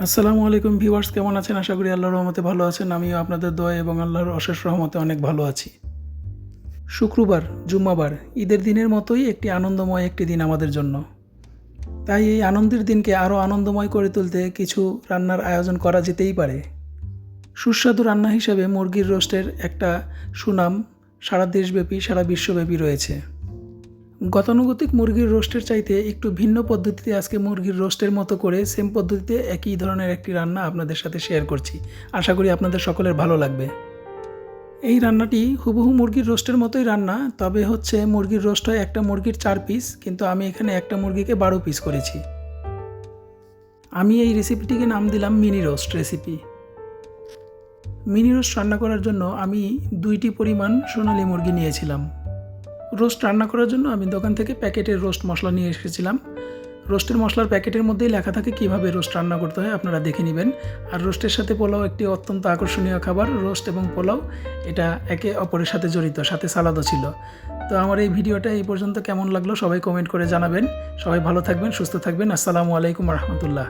আসসালামু আলাইকুম ভিউয়ার্স, কেমন আছেন? আশা করি আল্লাহর রহমতে ভালো আছেন। আমিও আপনাদের দোয়া এবং আল্লাহর অশেষ রহমতে অনেক ভালো আছি। শুক্রবার, জুম্মাবার ঈদের দিনের মতোই একটি আনন্দময় একটি দিন আমাদের জন্য। তাই এই আনন্দের দিনকে আরও আনন্দময় করে তুলতে কিছু রান্নার আয়োজন করা যেতেই পারে। সুস্বাদু রান্না হিসেবে মুরগির রোস্টের একটা সুনাম সারা দেশব্যাপী, সারা বিশ্বব্যাপী রয়েছে। গতানুগতিক মুরগির রোস্টের চাইতে একটু ভিন্ন পদ্ধতিতে আজকে মুরগির রোস্টের মতো করে সেম পদ্ধতিতে একই ধরনের একটি রান্না আপনাদের সাথে শেয়ার করছি। আশা করি আপনাদের সকলের ভালো লাগবে। এই রান্নাটি হুবহু মুরগির রোস্টের মতোই রান্না, তবে হচ্ছে মুরগির রোস্ট হয় একটা মুরগির 4 পিস, কিন্তু আমি এখানে একটা মুরগিকে 12 পিস করেছি। আমি এই রেসিপিটিকে নাম দিলাম mini roast recipe. Mini roast রান্না করার জন্য আমি 2টি পরিমাণ সোনালী মুরগি নিয়েছিলাম। রোস্ট রান্না করার জন্য আমি দোকান থেকে প্যাকেটের রোস্ট মশলা নিয়ে এসেছিলাম। রোস্টের মশলার প্যাকেটের মধ্যেই লেখা থাকে কীভাবে রোস্ট রান্না করতে হয়, আপনারা দেখে নেবেন। আর রোস্টের সাথে পোলাও একটি অত্যন্ত আকর্ষণীয় খাবার। রোস্ট এবং পোলাও এটা একে অপরের সাথে জড়িত, সাথে সালাদও ছিল। তো আমার এই ভিডিওটা এই পর্যন্ত কেমন লাগলো সবাই কমেন্ট করে জানাবেন। সবাই ভালো থাকবেন, সুস্থ থাকবেন। আসসালামু আলাইকুম রহমতুল্লাহ।